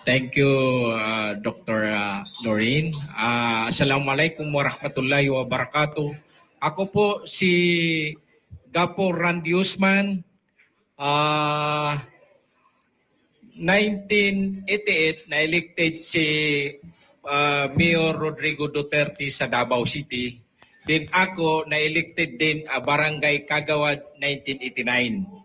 Thank you, Dr. Doreen. Assalamualaikum warahmatullahi wabarakatuh. Ako po si Gapo Randy Usman. 1988 na-elected si Mayor Rodrigo Duterte sa Davao City. Then ako na-elected din Barangay Kagawad 1989.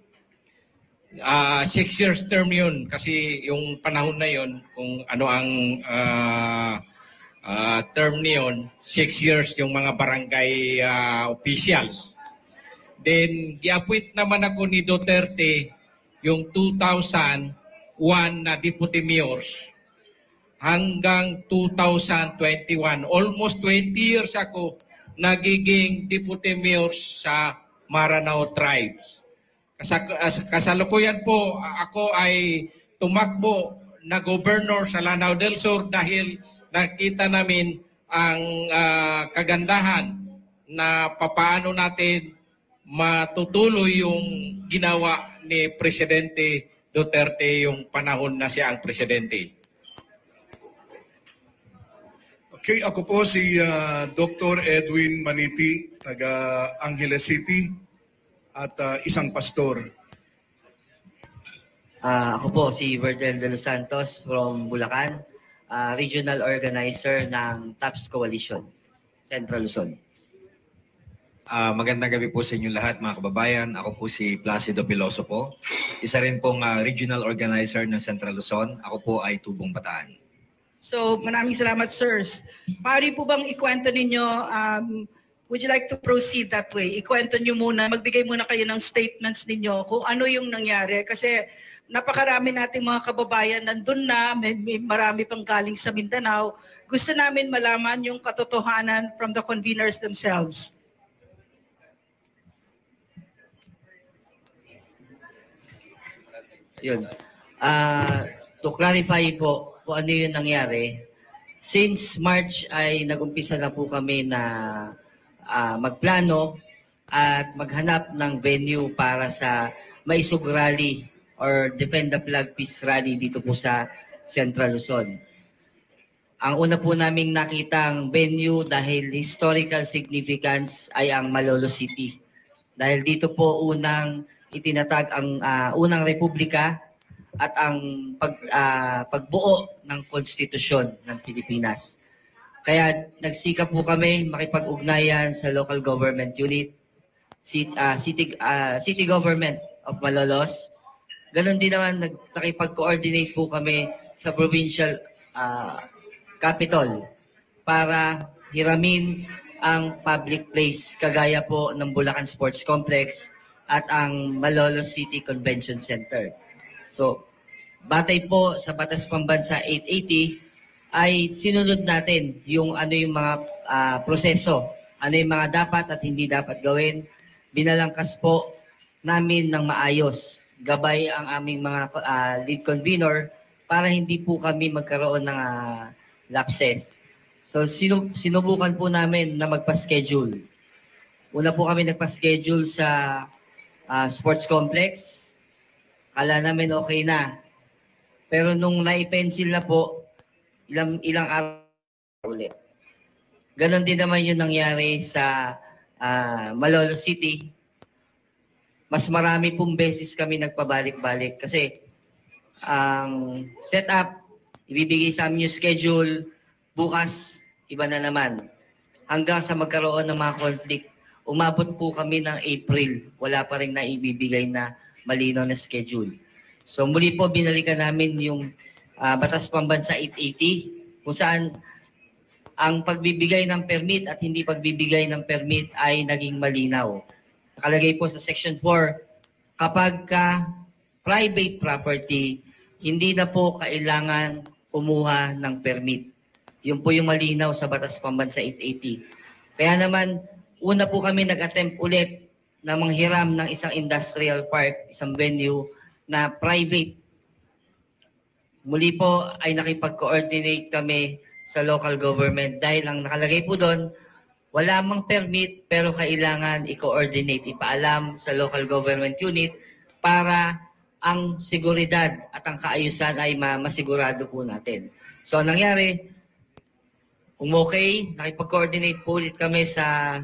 6 years term yun kasi yung panahon na yun kung ano ang term niyon, 6 years yung mga barangay officials. Then i-appoint naman ako ni Duterte yung 2001 na deputy mayors hanggang 2021. Almost 20 years ako nagiging deputy mayors sa Maranao Tribes. Kasalukuyan po ako ay tumakbo na governor sa Lanao del Sur dahil nakita namin ang kagandahan na papaano natin matutuloy yung ginawa ni Presidente Duterte yung panahon na siya ang presidente. Okay, ako po si Dr. Edwin Maniti, taga Angeles City. At isang pastor. Ako po si Verdel de los Santos from Bulacan, regional organizer ng TAPS Coalition, Central Luzon. Magandang gabi po sa inyo lahat mga kababayan. Ako po si Placido Piloso po. Isa rin pong regional organizer ng Central Luzon. Ako po ay Tubong Bataan. So maraming salamat, sirs. Pari po bang ikwento ninyo, would you like to proceed that way? Ikwento nyo muna, magbigay muna kayo ng statements ninyo kung ano yung nangyari. Kasi napakarami nating mga kababayan nandun na, may marami pang galing sa Mindanao. Gusto namin malaman yung katotohanan from the conveners themselves. Yun. To clarify po kung ano yung nangyari, since March ay nag-umpisa na po kami na magplano at maghanap ng venue para sa Maisog Rally or Defend the Flag Peace Rally dito po sa Central Luzon. Ang una po naming nakitang venue dahil historical significance ay ang Malolo City. Dahil dito po unang itinatag ang unang republika at ang pagbuo ng konstitusyon ng Pilipinas. Kaya nagsikap po kami makipag-ugnayan sa local government unit, city government of Malolos. Ganon din naman nakipag-coordinate po kami sa provincial capital para hiramin ang public place kagaya po ng Bulacan Sports Complex at ang Malolos City Convention Center. So, batay po sa Batas Pambansa 880, ay sinunod natin yung ano yung mga proseso, ano yung mga dapat at hindi dapat gawin. Binalangkas po namin ng maayos, gabay ang aming mga lead convener para hindi po kami magkaroon ng lapses. So sinubukan po namin na magpa-schedule. Una po kami nagpa-schedule sa sports complex. Kala namin okay na. Pero nung naipencil na po, ilang araw ulit. Ganon din naman yung nangyari sa Malolo City. Mas marami pong beses kami nagpabalik-balik kasi ang setup, ibibigay sa amin yung schedule, bukas, iba na naman. Hanggang sa magkaroon ng mga conflict, umabot po kami ng April. Wala pa rin na ibibigay na malinaw na schedule. So muli po binalikan namin yung Batas Pambansa 880 kung saan ang pagbibigay ng permit at hindi pagbibigay ng permit ay naging malinaw. Nakalagay po sa Section 4, kapag private property, hindi na po kailangan kumuha ng permit. Yun po yung malinaw sa Batas Pambansa 880. Kaya naman, una po kami nag-attempt ulit na manghiram ng isang industrial park, isang venue na private. Muli po ay nakipag-coordinate kami sa local government dahil ang nakalagay po doon, wala mang permit pero kailangan i-coordinate, ipaalam sa local government unit para ang seguridad at ang kaayusan ay masigurado po natin. So, ang nangyari, kung okay, nakipag-coordinate po ulit kami sa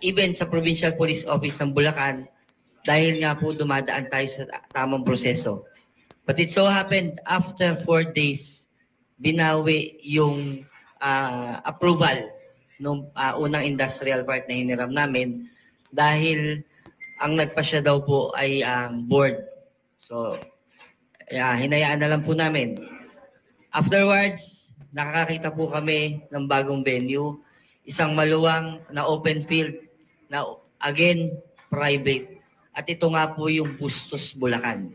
even sa Provincial Police Office ng Bulacan dahil nga po dumadaan tayo sa tamang proseso. But it so happened, after 4 days, binawi yung approval ng unang industrial park na hiniram namin dahil ang nagpasya daw po ay ang board. So, hinayaan na lang po namin. Afterwards, nakakakita po kami ng bagong venue, isang maluwang na open field na again, private. At ito nga po yung Bustos, Bulacan.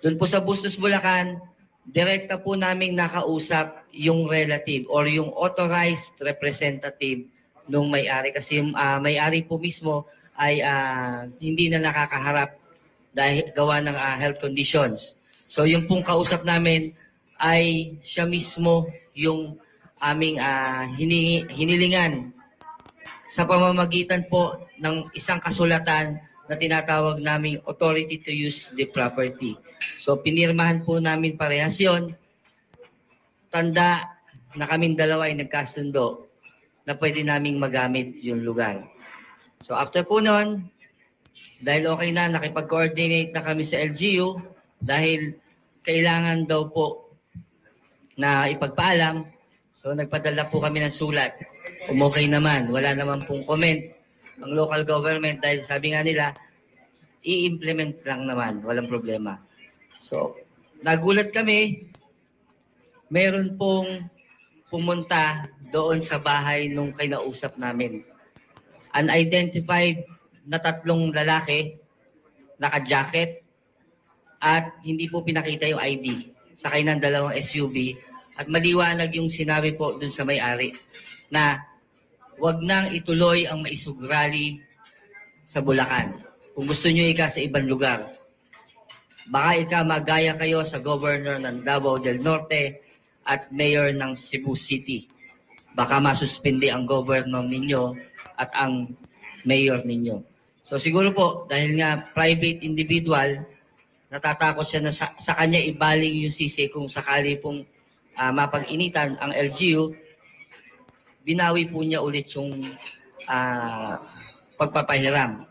Doon po sa Bustos, Bulacan, direkta po naming nakausap yung relative or yung authorized representative nung may-ari. Kasi yung may-ari po mismo ay hindi na nakakaharap dahil gawa ng health conditions. So yung pong kausap namin ay siya mismo yung aming hinilingan sa pamamagitan po ng isang kasulatan na tinatawag naming authority to use the property. So pinirmahan po namin parehas yun. Tanda na kaming dalawa ay nagkasundo na pwede naming magamit yung lugar. So after po nun, dahil okay na, nakipag-coordinate na kami sa LGU dahil kailangan daw po na ipagpaalam. So nagpadala po kami ng sulat. Okay naman, wala naman pong comment ang local government dahil sabi nga nila, i-implement lang naman, walang problema. So nagulat kami, meron pong pumunta doon sa bahay nung kinausap namin. Unidentified na 3 lalaki, naka-jacket, at hindi po pinakita yung ID. Sakay ng 2 SUV, at maliwanag yung sinabi po dun sa may-ari na wag nang ituloy ang maisug rally sa Bulacan. Kung gusto nyo ika sa ibang lugar, baka ika magaya kayo sa governor ng Davao del Norte at mayor ng Cebu City. Baka masuspindi ang governor ninyo at ang mayor ninyo. So siguro po, dahil nga private individual, natatakot siya na sa kanya ibaling yung sisi kung sakali pong mapag-initan ang LGU, binawi po niya ulit yung pagpapahiram.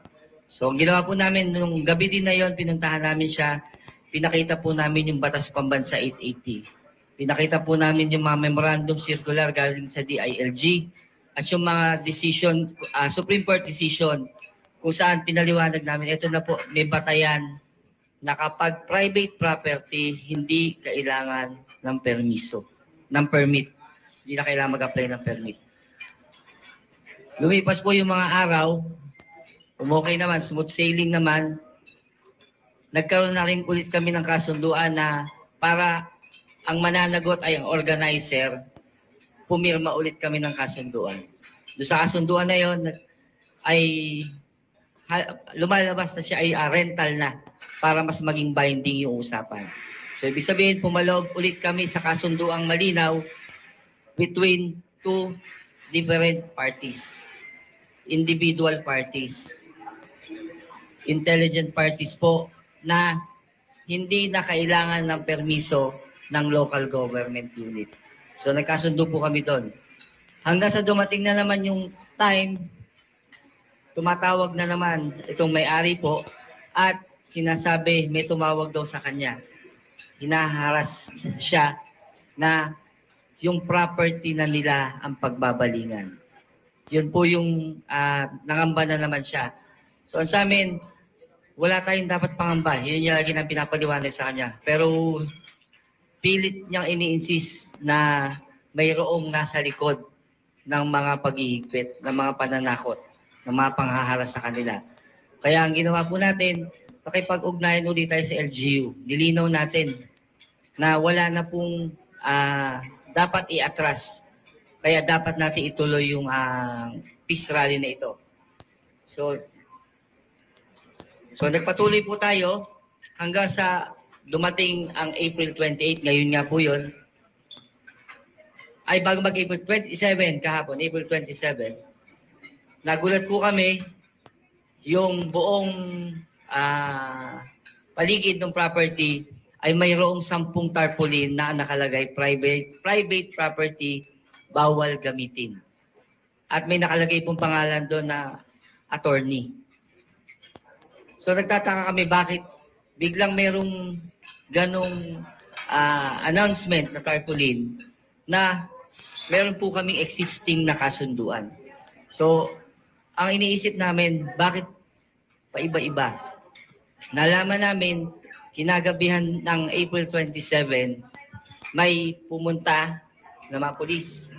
So ang ginawa po namin, nung gabi din na yon, pinuntahan namin siya, pinakita po namin yung Batas Pambansa 880. Pinakita po namin yung mga memorandum circular galing sa DILG at yung mga decision, Supreme Court decision kung saan pinaliwanag namin, ito na po, may batayan na kapag private property, hindi kailangan ng permiso, ng permit. Hindi na kailangan mag-apply ng permit. Lumipas po yung mga araw, okay naman, smooth sailing naman, nagkaroon na rin ulit kami ng kasunduan na para ang mananagot ay ang organizer, pumirma ulit kami ng kasunduan. Doon sa kasunduan na yon ay lumalabas na siya ay rental na para mas maging binding yung usapan. So ibig sabihin, pumalog ulit kami sa kasunduang malinaw between 2 different parties. Individual parties. Intelligent parties po na hindi na kailangan ng permiso ng local government unit. So nagkasundo po kami doon. Hanggang sa dumating na naman yung time, tumatawag na naman itong may-ari po at sinasabi may tumawag daw sa kanya. Hinaharas siya na yung property na nila ang pagbabalingan. Yun po yung nangamba na naman siya. So sa amin, wala tayong dapat pangamba. Yun yung lagi nang pinapaliwanag sa kanya. Pero pilit niyang ini-insist na mayroong nasa likod ng mga paghihigpit, ng mga pananakot, ng mga panghaharas sa kanila. Kaya ang ginawa po natin, pakipag-ugnayan ulit tayo sa LGU. Nilinaw natin na wala na pong dapat i-atras. Kaya dapat natin ituloy yung peace rally na ito. So nagpatuloy po tayo hanggang sa dumating ang April 28, ngayon nga po yun. Ay bago mag-April 27, kahapon, April 27, nagulat po kami yung buong paligid ng property ay mayroong 10 tarpaulin na nakalagay private property, bawal gamitin. At may nakalagay pong pangalan doon na attorney. So nagtataka kami bakit biglang merong ganong announcement na tarpaulin na meron po kaming existing na kasunduan. So ang iniisip namin, bakit paiba-iba? Nalaman namin, kinagabihan ng April 27, may pumunta na mga polis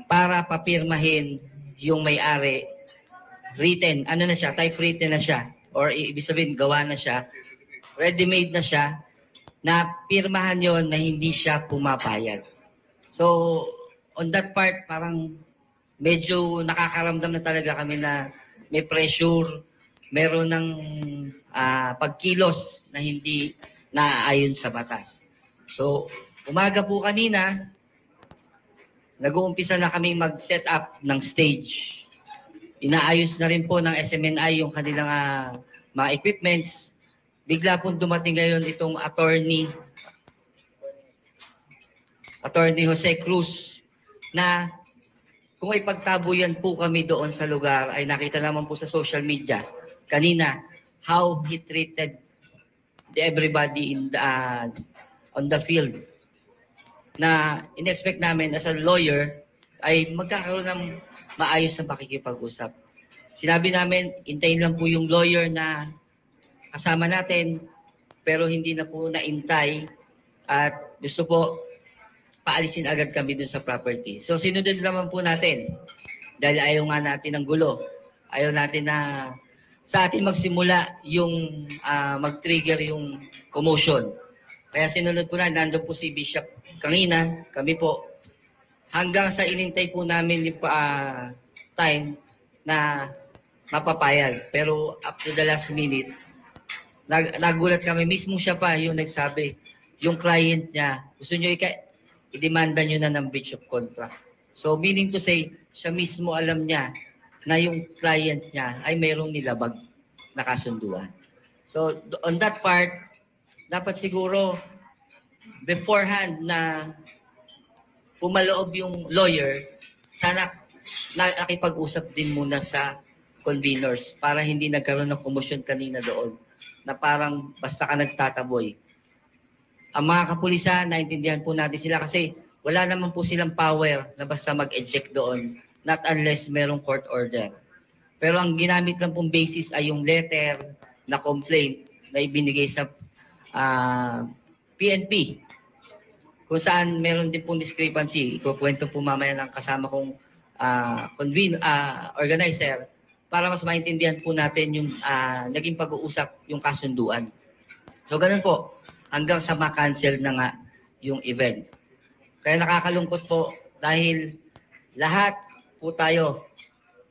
para papirmahin yung may-ari. Written, ano na siya, typewritten na siya. Or ibig sabihin, gawa na siya. Ready-made na siya. Na pirmahan yon na hindi siya pumapayag. So, on that part, parang medyo nakakaramdam na talaga kami na may pressure, meron ng pagkilos na hindi naaayon sa batas. So, umaga po kanina, nag-uumpisa na kami mag-set up ng stage. Inaayos na rin po ng SMNI yung kanilang mga equipments. Bigla po dumating ngayon itong attorney Jose Cruz na kung ipagtabuyan po kami doon sa lugar ay nakita naman po sa social media kanina how he treated everybody in the, on the field. Na in-expect namin as a lawyer ay magkakaroon ng maayos na pakikipag-usap. Sinabi namin, hintayin lang po yung lawyer na kasama natin pero hindi na po naintay at gusto po paalisin agad kami dun sa property. So sinunod naman po natin dahil ayaw nga natin ng gulo. Ayaw natin na sa atin magsimula yung mag-trigger yung commotion. Kaya sinunod po na, nandun po si Bishop kanina, kami po, hanggang sa inintay po namin yung time na mapapayag. Pero up to the last minute, nagulat kami. Mismo siya pa yung nagsabi, yung client niya, gusto nyo i-demanda nyo na ng breach of contract. So meaning to say, siya mismo alam niya na yung client niya ay mayroong nilabag na kasunduan. So on that part, dapat siguro beforehand na pumaloob yung lawyer, sana nakipag-usap din muna sa conveners para hindi nagkaroon ng commotion kanina doon na parang basta ka nagtataboy. Ang mga kapulisan, naintindihan po natin sila kasi wala naman po silang power na basta mag-eject doon not unless merong court order. Pero ang ginamit lang pong basis ay yung letter na complaint na ibinigay sa PNP. Kung saan meron din pong discrepancy. Ikukwento po mamaya ng kasama kong organizer para mas maintindihan po natin yung naging pag-uusap, yung kasunduan. So ganun po, hanggang sa ma-cancel na nga yung event. Kaya nakakalungkot po dahil lahat po tayo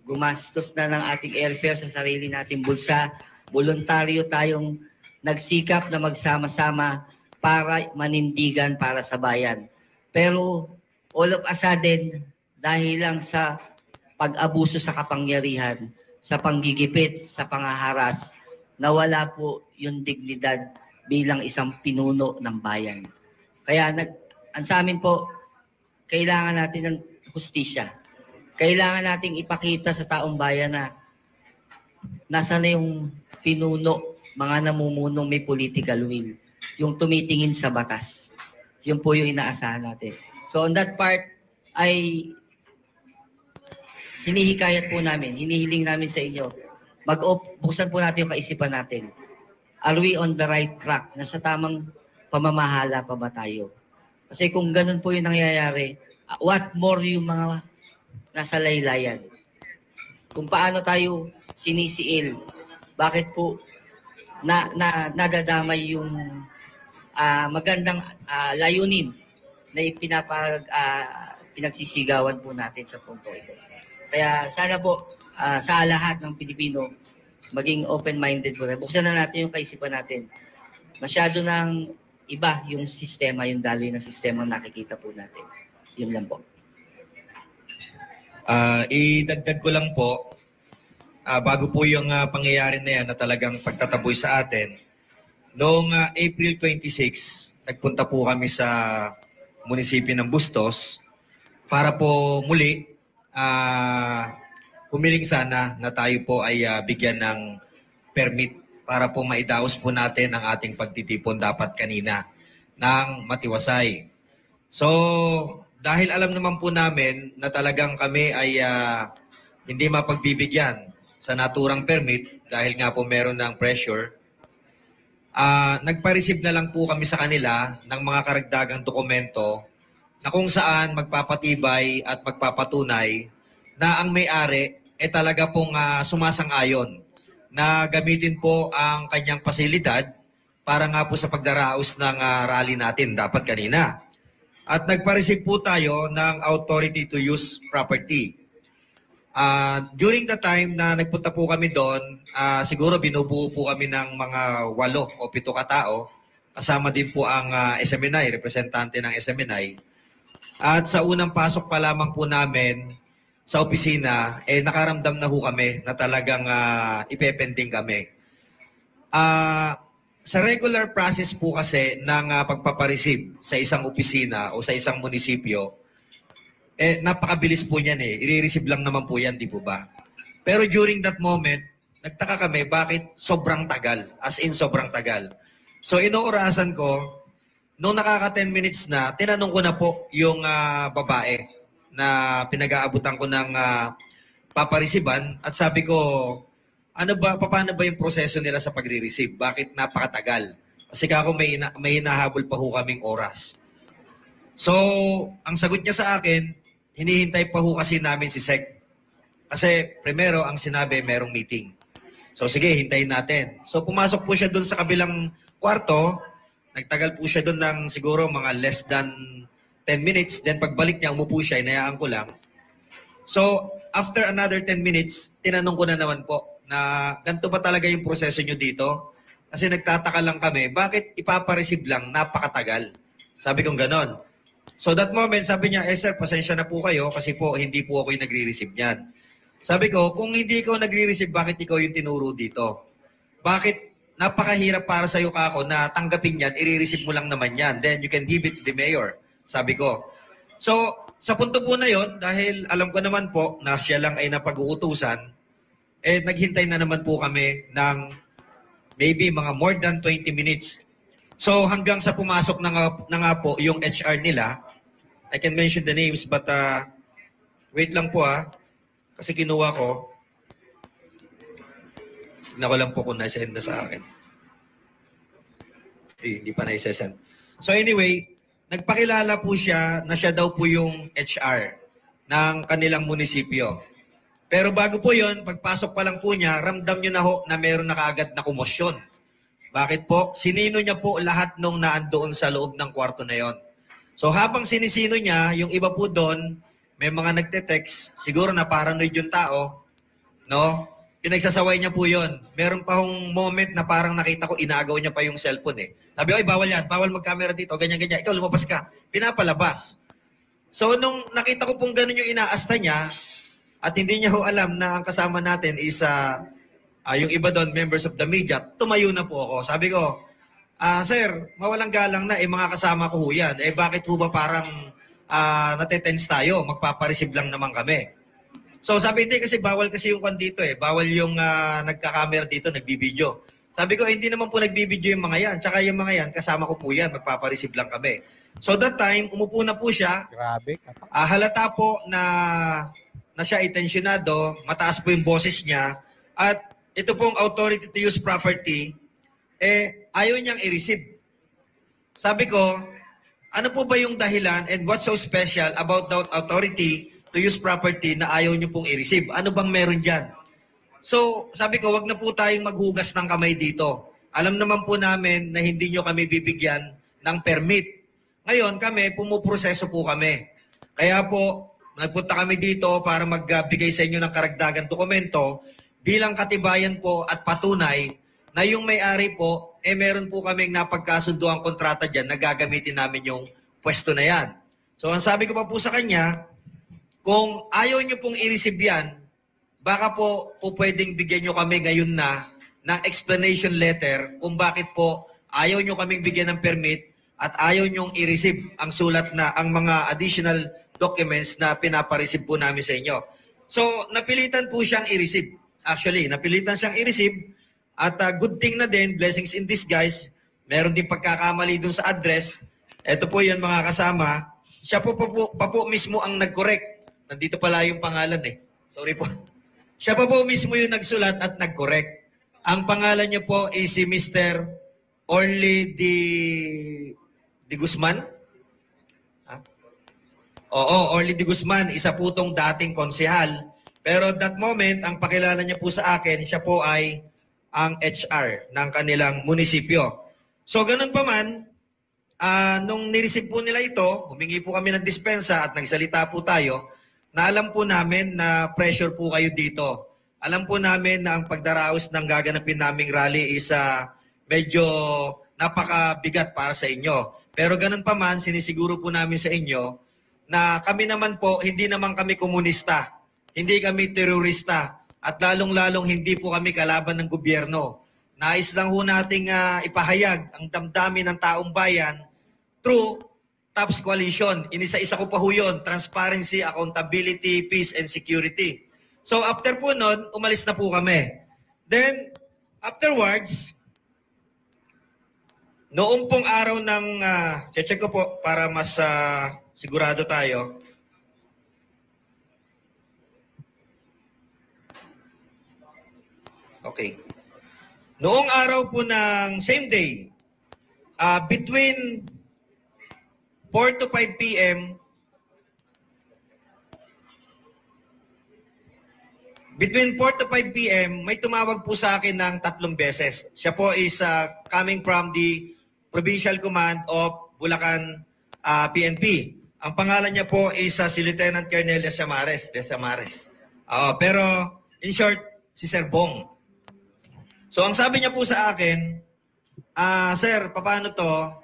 gumastos na ng ating airfare sa sarili nating bulsa. Voluntaryo tayong nagsikap na magsama-sama para manindigan para sa bayan. Pero all of a sudden, dahil lang sa pag-abuso sa kapangyarihan, sa panggigipit, sa pangaharas, nawala po yung dignidad bilang isang pinuno ng bayan. Kaya ang sa amin po, kailangan natin ng hustisya. Kailangan nating ipakita sa taong bayan na nasa na yung pinuno, mga namumunong may political will. Yung tumitingin sa batas. Yun po yung inaasahan natin. So on that part ay hinihikayat po namin, hinihiling namin sa inyo, buksan po natin yung kaisipan natin. Are we on the right track? Nasa tamang pamamahala pa ba tayo? Kasi kung ganun po yung nangyayari, what more yung mga nasa laylayan? Kung paano tayo sinisiil? Bakit po nadadamay yung magandang layunin na pinagsisigawan po natin sa punto ito. Kaya sana po sa lahat ng Pilipino, maging open-minded po. Buksan na natin yung kaisipan natin. Masyado ng iba yung sistema, yung daloy na sistema nakikita po natin. Yun lang po. Idagdag ko lang po, bago po yung pangyayari na yan na talagang pagtataboy sa atin, Noong April 26, nagpunta po kami sa munisipyo ng Bustos para po muli humiling sana na tayo po ay bigyan ng permit para po maidaos po natin ang ating pagtitipon dapat kanina ng matiwasay. So, dahil alam naman po namin na talagang kami ay hindi mapagbibigyan sa naturang permit dahil nga po meron ng pressure, nagpa-receive na lang po kami sa kanila ng mga karagdagang dokumento na kung saan magpapatibay at magpapatunay na ang may-ari talaga pong sumasang-ayon na gamitin po ang kanyang pasilidad para nga po sa pagdaraos ng rally natin dapat kanina. At nagpa-receive po tayo ng authority to use property. During the time na nagpunta po kami doon, siguro binubuo po kami ng mga 8 o 7 katao. Kasama din po ang SMNI, representante ng SMNI. At sa unang pasok pa lamang po namin sa opisina, nakaramdam na ho kami na talagang ipepending kami. Sa regular process po kasi ng pagpapareceive sa isang opisina o sa isang munisipyo, napakabilis po niyan I-receive lang naman po yan, di po ba? Pero during that moment, nagtaka kami bakit sobrang tagal. As in, sobrang tagal. So, inoorasan ko, nung nakaka 10 minutes na, tinanong ko na po yung babae na pinag-aabutan ko ng paparisiban at sabi ko, paano ba yung proseso nila sa pagre-receive? Bakit napakatagal? Kasi kako may hinahabol pa ho kaming oras. So, ang sagot niya sa akin, hinihintay pa ho kasi namin si Sec. Kasi, primero, ang sinabi, merong meeting. So, sige, hintayin natin. So, pumasok po siya doon sa kabilang kwarto. Nagtagal po siya doon ng siguro mga less than 10 minutes. Then, pagbalik niya, umupo siya, inayaan ko lang. So, after another 10 minutes, tinanong ko na naman po na ganito ba talaga yung proseso nyo dito? Kasi nagtataka lang kami, bakit ipapareceive lang napakatagal? Sabi kong ganon. So that moment, sabi niya, sir, pasensya na po kayo kasi po hindi po ako yung nagre-receive niyan. Sabi ko, kung hindi ikaw nagre-receive, bakit ikaw yung tinuro dito? Bakit napakahirap para sa'yo kako na tanggapin yan, i-receive mo lang naman yan. Then you can give it to the mayor. Sabi ko. So, sa punto po na yon, dahil alam ko naman po na siya lang ay napag-uutusan, naghintay na naman po kami ng maybe mga more than 20 minutes. So hanggang sa pumasok na nga po yung HR nila, I can mention the names but wait lang po kasi kinuha ko. Tignan ko lang po kung na-send na sa akin. Hindi pa na-send. So anyway, nagpakilala po siya na siya daw po yung HR ng kanilang munisipyo. Pero bago po yon, pagpasok pa lang po niya, ramdam niyo na ho na meron na kaagad na komosyon. Bakit po? Sinino niya po lahat nung naandoon sa loob ng kwarto na yon. So habang sinisino niya, yung iba po doon, may mga nagte-text, siguro na paranoid yung tao, no? Pinagsasaway niya po yon. Meron pa hong moment na parang nakita ko, inagaw niya pa yung cellphone Sabi, oy, bawal yan, bawal mag-camera dito, ganyan-ganyan. Ikaw, lumabas ka. Pinapalabas. So nung nakita ko pong ganun yung inaasta niya, at hindi niya ho alam na ang kasama natin is yung iba doon, members of the media, tumayo na po ako. Sabi ko, sir, mawalang galang na, mga kasama ko ho yan. Bakit ho ba parang natetense tayo? Magpapareceive lang naman kami. So sabi, hindi kasi bawal kasi yung dito Bawal yung nagka-camera dito, nagbibideo. Sabi ko, hindi naman po nagbibideo yung mga yan. Tsaka yung mga yan, kasama ko po yan, magpapareceive lang kami. So that time, umupo na po siya. Grabe. Halata po na siya ay tensyonado, mataas po yung boses niya, at ito pong authority to use property, ayaw niyang i-receive. Sabi ko, ano po ba yung dahilan and what's so special about the authority to use property na ayaw niyo pong i-receive? Ano bang meron dyan? So, sabi ko, wag na po tayong maghugas ng kamay dito. Alam naman po namin na hindi nyo kami bibigyan ng permit. Ngayon, kami, pumuproseso po kami. Kaya po, nagpunta kami dito para magbigay sa inyo ng karagdagang dokumento bilang katibayan po at patunay na yung may-ari po, meron po kaming napagkasundo ang kontrata dyan na gagamitin namin yung pwesto na yan. So, ang sabi ko pa po sa kanya, kung ayaw nyo pong i-receive yan, baka po pwedeng bigyan nyo kami ngayon na ng explanation letter kung bakit po ayaw nyo kaming bigyan ng permit at ayaw nyong i-receive ang sulat na ang mga additional documents na pinapareceive po namin sa inyo. So, napilitan po siyang i-receive. Actually, napilitan siyang i-receive at good thing na din, blessings in disguise, meron din pagkakamali dun sa address. Ito po yun mga kasama. Siya po mismo ang nag-correct. Nandito pala yung pangalan eh. Sorry po. Siya po mismo yung nagsulat at nag-correct. Ang pangalan niya po is si Mr. Orly Di Guzman. Oo, Orly Di Guzman, isa po tong dating konsehal. Pero that moment, ang pakilala niya po sa akin, siya po ay ang HR ng kanilang munisipyo. So ganun pa man, nung nireceive po nila ito, humingi po kami ng dispensa at nagsalita po tayo, na alam po namin na pressure po kayo dito. Alam po namin na ang pagdaraos ng gaganapin naming rally is medyo napakabigat para sa inyo. Pero ganun pa man, sinisiguro po namin sa inyo na kami naman po, hindi naman kami komunista, hindi kami terorista, at lalong-lalong hindi po kami kalaban ng gobyerno. Nais lang ho nating ipahayag ang damdamin ng taong bayan through TAPS Coalition. Inisa-isa ko pa ho yun, transparency, accountability, peace, and security. So after po nun, umalis na po kami. Then, afterwards, noong pong araw ng, check ko po para mas sigurado tayo. Okay. Noong araw po ng same day, between 4 to 5 p.m., may tumawag po sa akin ng 3 beses. Siya po is coming from the Provincial Command of Bulacan PNP. Ang pangalan niya po is si Lieutenant Colonel Desamares. Pero in short, si Sir Bong. So ang sabi niya po sa akin, Sir, paano to?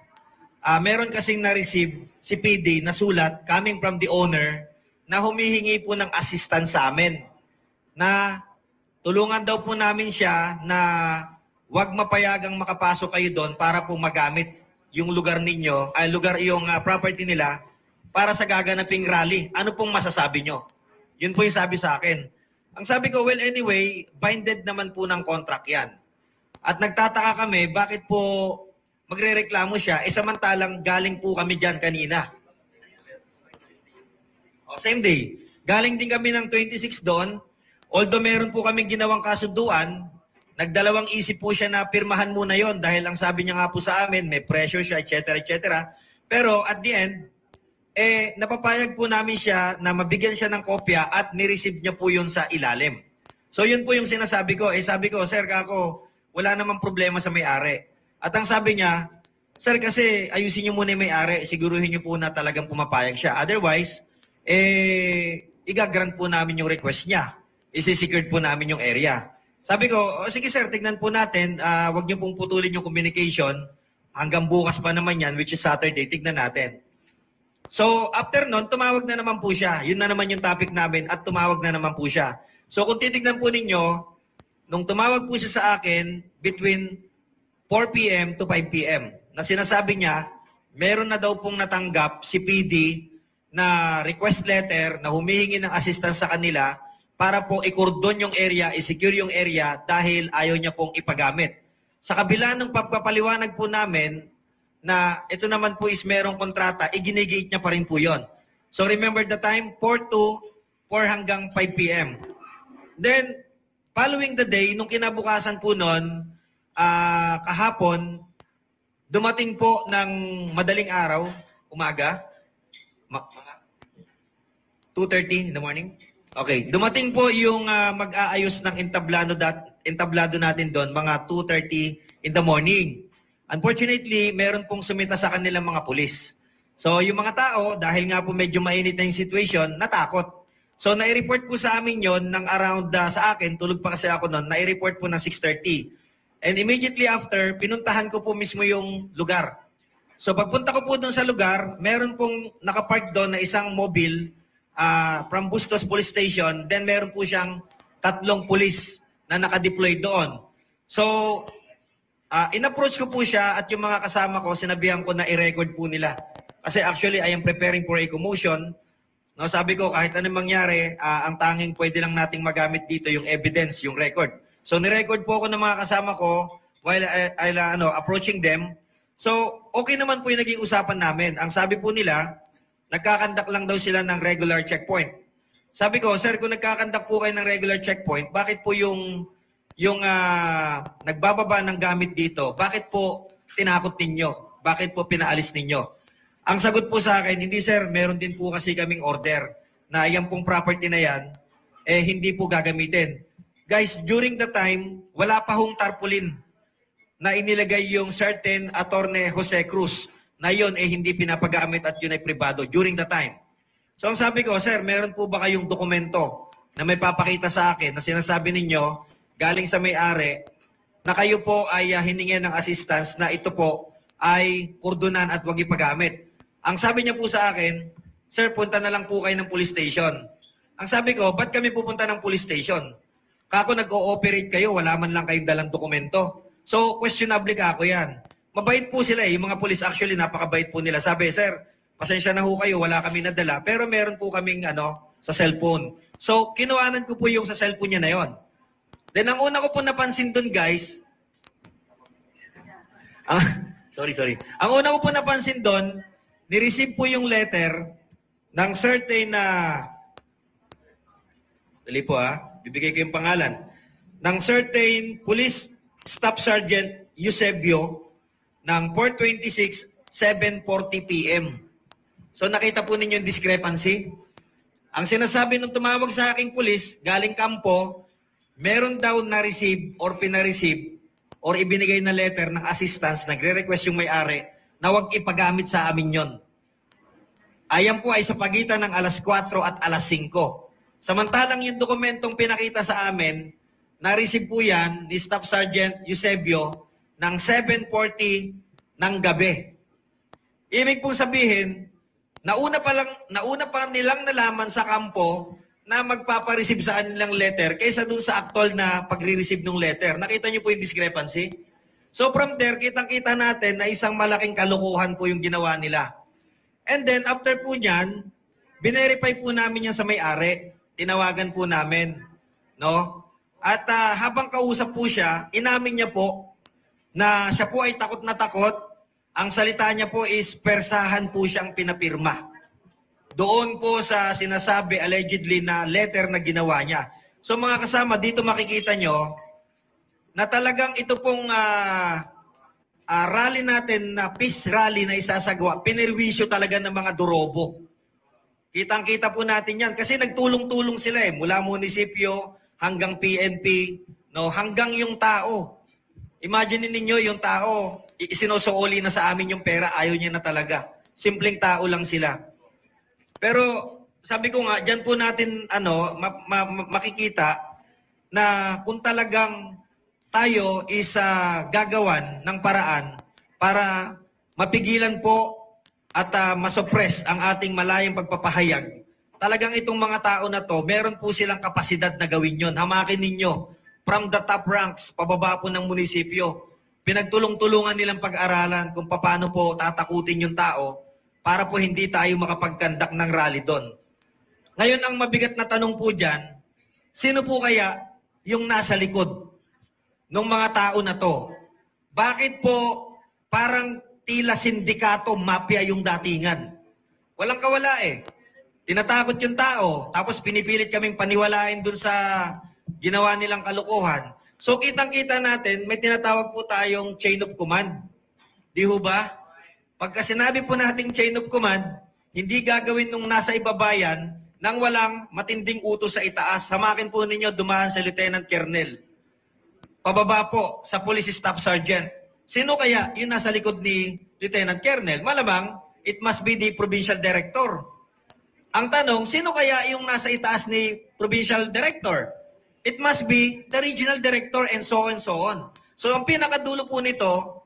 Meron kasing na-receive si PD na sulat coming from the owner na humihingi po ng assistance sa amin. Na tulungan daw po namin siya na wag mapayagang makapasok kayo doon para po magamit yung lugar ninyo, yung property nila para sa gaganaping rally. Ano pong masasabi nyo? Yun po yung sabi sa akin. Ang sabi ko, well anyway, binded naman po ng contract yan. At nagtataka kami, bakit po magrereklamo siya, samantalang galing po kami dyan kanina. Same day. Galing din kami ng 26 doon. Although meron po kaming ginawang kasunduan, nagdalawang isip po siya na pirmahan muna yon dahil ang sabi niya nga po sa amin, may pressure siya, etc. Pero at the end, napapayag po namin siya na mabigyan siya ng kopya at nireceive niya po yun sa ilalim. So yun po yung sinasabi ko. Sabi ko, Sir, kako, wala namang problema sa may-ari. At ang sabi niya, Sir, kasi ayusin niyo muna yung may-ari, siguruhin niyo po na talagang pumapayag siya. Otherwise, igagrant po namin yung request niya. Isi-secured po namin yung area. Sabi ko, sige sir, tignan po natin, wag niyo pong putulin yung communication, hanggang bukas pa naman yan, which is Saturday, tignan natin. So, after nun, tumawag na naman po siya. Yun na naman yung topic namin at tumawag na naman po siya. So, kung titignan po ninyo, nung tumawag po siya sa akin, between 4 p.m. to 5 p.m., na sinasabi niya, meron na daw pong natanggap si PD na request letter na humihingi ng assistance sa kanila para po i-cordon yung area, i-secure yung area dahil ayaw niya pong ipagamit. Sa kabila ng pagpapaliwanag po namin na ito naman po is merong kontrata, iginigate niya pa rin po yun. So remember the time, 4 hanggang 5 p.m. Then, following the day, nung kinabukasan po nun, kahapon, dumating po ng madaling araw, umaga, 2:30 in the morning. Okay, dumating po yung mag-aayos ng entablado natin doon, mga 2:30 in the morning. Unfortunately, meron pong sumita sa kanilang mga pulis. So, yung mga tao, dahil nga po medyo mainit na yung situation, natakot. So, nai-report po sa amin yon ng around, sa akin, tulog pa kasi ako noon, nai-report po ng 6:30. And immediately after, pinuntahan ko po mismo yung lugar. So, pagpunta ko po doon sa lugar, meron pong nakapark doon na isang mobile from Bustos Police Station, then meron po siyang 3 pulis na nakadeploy doon. So, in-approach ko po siya at yung mga kasama ko, sinabihan ko na i-record po nila. Kasi actually, I am preparing for a commotion. No, sabi ko, kahit anong mangyari, ang tanging pwede lang nating magamit dito yung evidence, yung record. So, ni-record po ako ng mga kasama ko while approaching them. So, okay naman po yung naging usapan namin. Ang sabi po nila, nagkakandak lang daw sila ng regular checkpoint. Sabi ko, sir, kung nagkakandak po kayo ng regular checkpoint, bakit po yung nagbababa ng gamit dito, bakit po tinakot ninyo? Bakit po pinaalis ninyo? Ang sagot po sa akin, hindi sir, meron din po kasi kaming order na yan pong property na yan, hindi po gagamitin. Guys, during the time, wala pa hong tarpaulin na inilagay yung certain Attorney Jose Cruz na yun hindi pinapagamit at yun ay pribado during the time. So ang sabi ko, sir, meron po ba kayong dokumento na may papakita sa akin na sinasabi ninyo galing sa may-ari na kayo po ay hiningin ng assistance na ito po ay kurdunan at wag ipagamit? Ang sabi niya po sa akin, sir, punta na lang po kayo ng police station. Ang sabi ko, ba't kami pupunta ng police station? Kako nag-ooperate kayo, wala man lang kayong dalang dokumento. So, questionable ka ako yan. Mabait po sila yung mga police actually, napakabait po nila. Sabi, sir, pasensya na ho kayo, wala kami nadala, pero meron po kaming sa cellphone. So, kinuhanan ko po yung sa cellphone niya na yon. Then, ang una ko po napansin doon, guys, sorry. Ang una ko po napansin doon, ni-receive po yung letter ng certain dali po bibigay ko yung pangalan, ng certain police Staff Sergeant Eusebio ng 426, 7:40 p.m. So nakita po ninyo yung discrepancy. Ang sinasabi nung tumawag sa aking pulis, galing kampo, meron daw na-receive or pina-receive or ibinigay na letter ng assistance, nagre-request yung may-ari na huwag ipagamit sa amin yon. Ayan po ay sa pagitan ng alas 4 at alas 5. Samantalang yung dokumentong pinakita sa amin, na-receive po yan ni Staff Sergeant Eusebio ng 7:40 ng gabi. Ibig pong sabihin, nauna pa nilang nalaman sa kampo na magpapareceive sa kanilang letter kaysa dun sa actual na pagre-receive ng letter. Nakita niyo po yung discrepancy? So from there, kitang-kita natin na isang malaking kalukuhan po yung ginawa nila. And then after po niyan, binerify po namin yan sa may-ari. Tinawagan po namin. No? At habang kausap po siya, inamin niya po na siya po ay takot na takot. Ang salita niya po is persahan po siyang pinapirma. Doon po sa sinasabi allegedly na letter na ginawa niya. So mga kasama, dito makikita nyo na talagang ito pong rally natin na peace rally na isasagawa, pinirwisyo talaga ng mga durobo. Kitang-kita po natin yan kasi nagtulong-tulong sila mula munisipyo hanggang PNP, no, hanggang yung tao. Imagine ninyo yung tao, isinusuoli na sa amin yung pera, ayaw niya na talaga. Simpleng tao lang sila. Pero sabi ko nga, diyan po natin makikita na kung talagang tayo is gagawan ng paraan para mapigilan po at masuppress ang ating malayang pagpapahayag. Talagang itong mga tao na to, meron po silang kapasidad na gawin yon. Hamakin ninyo, from the top ranks, pababa po ng munisipyo. Pinagtulong-tulungan nilang pag-aralan kung paano po tatakutin yung tao para po hindi tayo makapagkandak ng rally doon. Ngayon, ang mabigat na tanong po dyan, sino po kaya yung nasa likod ng mga tao na to? Bakit po parang tila sindikato, mafia yung datingan? Walang kawala Tinatakot yung tao, tapos pinipilit kaming paniwalain dun sa ginawa nilang kalukuhan. So kitang-kita natin, may tinatawag po tayong chain of command. Di ho ba? Pagka sinabi po nating chain of command, hindi gagawin nung nasa ibabayan nang walang matinding utos sa itaas. Hamakin po ninyo dumaan sa Lieutenant Colonel. Pababa po sa Police Staff Sergeant. Sino kaya yung nasa likod ni Lieutenant Colonel? Malamang, it must be the Provincial Director. Ang tanong, sino kaya yung nasa itaas ni Provincial Director? It must be the Regional Director and so on, so on. So ang pinakadulo po nito,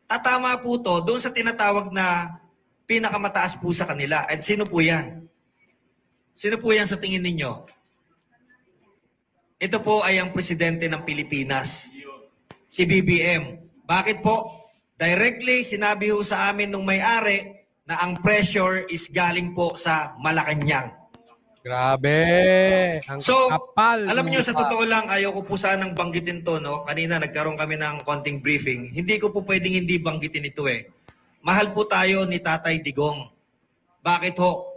tatama po to doon sa tinatawag na pinakamataas po sa kanila. At sino po yan? Sino po yan sa tingin ninyo? Ito po ay ang Presidente ng Pilipinas. Si BBM. Bakit po? Directly sinabi ho sa amin nung may-ari na ang pressure is galing po sa Malacanang. Grabe. Ang So, kapal. alam niyo, sa lupa. totoo lang, ayaw ko po sanang banggitin to, no? Kanina nagkaroon kami ng konting briefing. Hindi ko po pwedeng hindi banggitin ito eh. Mahal po tayo ni Tatay Digong. Bakit ho?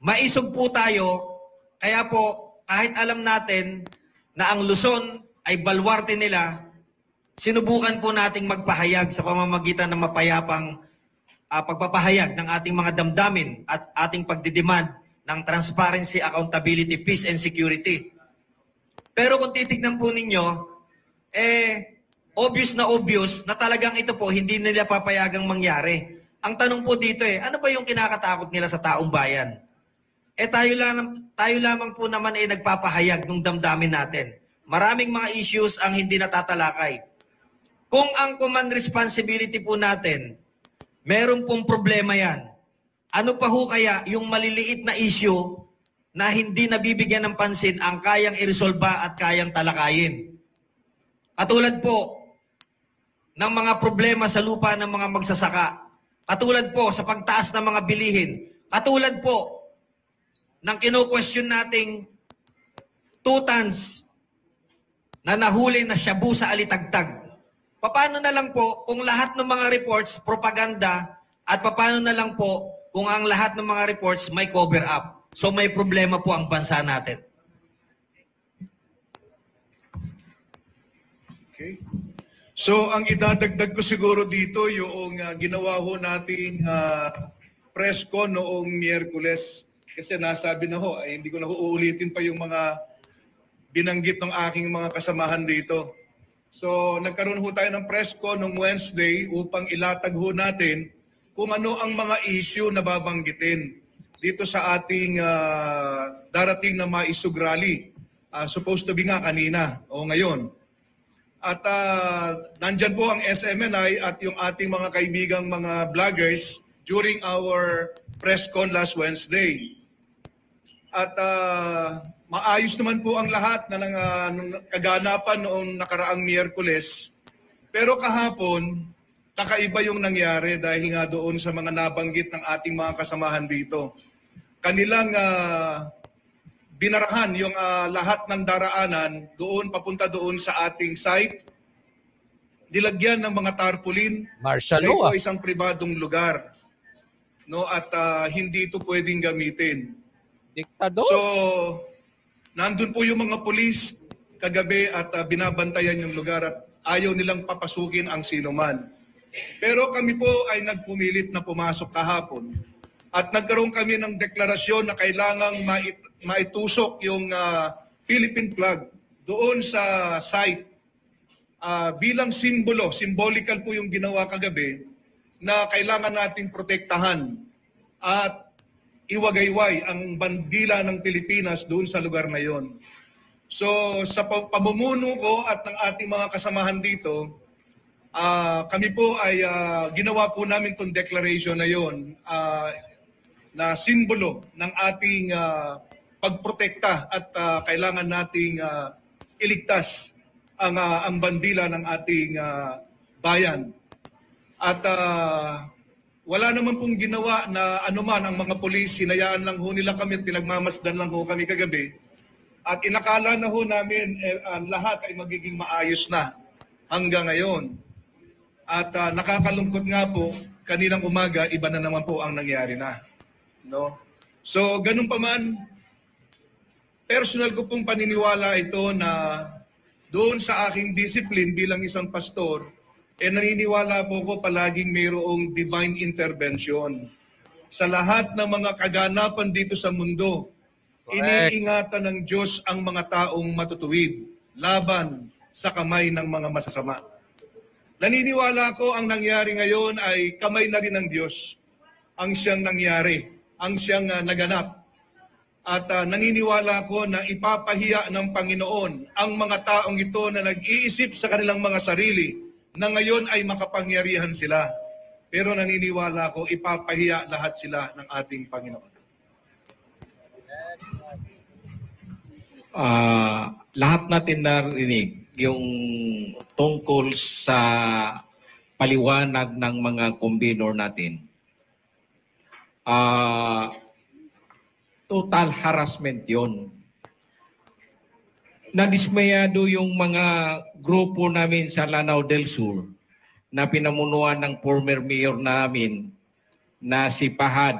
Maisog po tayo, kaya po, kahit alam natin na ang Luzon ay balwarte nila, sinubukan po nating magpahayag sa pamamagitan ng mapayapang pagpapahayag ng ating mga damdamin at ating pagdidemand ng transparency, accountability, peace, and security. Pero kung titignan po ninyo, obvious na talagang ito po hindi nila papayagang mangyari. Ang tanong po dito ano ba yung kinakatakot nila sa taong bayan? Tayo lamang po naman nagpapahayag ng damdamin natin. Maraming mga issues ang hindi natatalakay. Kung ang command responsibility po natin, meron pong problema yan. Ano pa ho kaya yung maliliit na issue na hindi nabibigyan ng pansin ang kayang iresolba at kayang talakayin? Katulad po ng mga problema sa lupa ng mga magsasaka. Katulad po sa pagtaas ng mga bilihin. Katulad po ng kino-question nating 2 tons na nahuli na shabu sa Alitagtag. Paano na lang po kung lahat ng mga reports propaganda at paano na lang po kung ang lahat ng mga reports may cover up? So may problema po ang bansa natin. Okay. So ang idadagdag ko siguro dito yung ginawa ho nating press con noong Miyerkules. Kasi nasabi na ho, hindi ko na uulitin pa yung mga binanggit ng aking mga kasamahan dito. So nagkaroon ho tayo ng press con noong Wednesday upang ilatag ho natin kung ano ang mga issue na babanggitin dito sa ating darating na maisug rally. Supposed to be nga kanina o ngayon. At nandyan po ang SMNI at yung ating mga kaibigang mga vloggers during our press con last Wednesday. At maayos naman po ang lahat na ng kaganapan noong nakaraang Miyerkules. Pero kahapon, kakaiba yung nangyari dahil nga doon sa mga nabanggit ng ating mga kasamahan dito. Kanilang binarahan yung lahat ng daraanan doon, papunta doon sa ating site. Nilagyan ng mga tarpaulin. Martial Ito law. isang pribadong lugar. No, at hindi ito pwedeng gamitin. Diktador. So, nandun po yung mga pulis kagabi at binabantayan yung lugar at ayaw nilang papasukin ang sinuman. Pero kami po ay nagpumilit na pumasok kahapon at nagkaroon kami ng deklarasyon na kailangang maitusok yung Philippine flag doon sa site bilang simbolo, symbolical po yung ginawa kagabi na kailangan nating protektahan at iwagayway ang bandila ng Pilipinas doon sa lugar na yon. So sa pamumuno ko at ng ating mga kasamahan dito, kami po ay ginawa po namin itong declaration na yon na simbolo ng ating pagprotekta at kailangan nating iligtas ang bandila ng ating bayan. At wala naman pong ginawa na anuman ang mga pulis, hinayaan lang ho nila kami at pinagmamasdan lang ho kami kagabi. At inakala na ho namin ang lahat ay magiging maayos na hanggang ngayon. At nakakalungkot nga po, kaninang umaga, iba na naman po ang nangyari na. No? So, ganun pa man, personal ko pong paniniwala ito na doon sa aking discipline bilang isang pastor, naniniwala po ko palaging mayroong divine intervention. Sa lahat ng mga kaganapan dito sa mundo, iniingatan ng Diyos ang mga taong matutuwid laban sa kamay ng mga masasama. Naniniwala ko ang nangyari ngayon ay kamay na rin ng Diyos ang siyang nangyari, ang siyang naganap. At naniniwala ko na ipapahiya ng Panginoon ang mga taong ito na nag-iisip sa kanilang mga sarili na ngayon ay makapangyarihan sila. Pero naniniwala ko, ipapahiya lahat sila ng ating Panginoon. Lahat natin narinig yung tungkol sa paliwanag ng mga convenor natin. Total harassment yon. Nadismayado yung mga grupo namin sa Lanao del Sur na pinamunuan ng former mayor namin na si Fahad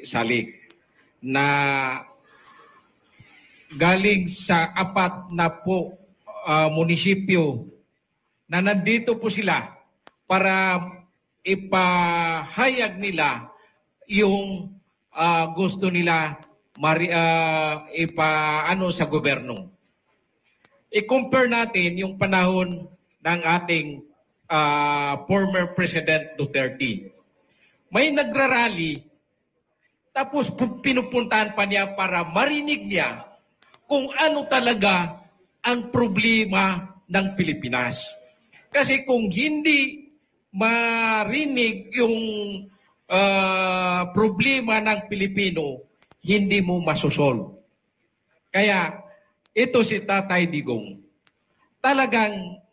Salik na galing sa 4 na po munisipyo na nandito po sila para ipahayag nila yung gusto nila sa gobyerno. I-compare natin yung panahon ng ating former President Duterte. May nagrarally, tapos pinupuntahan pa niya para marinig niya kung ano talaga ang problema ng Pilipinas. Kasi kung hindi marinig yung problema ng Pilipino, hindi mo masosolve. Kaya ito si Tatay Digong, talagang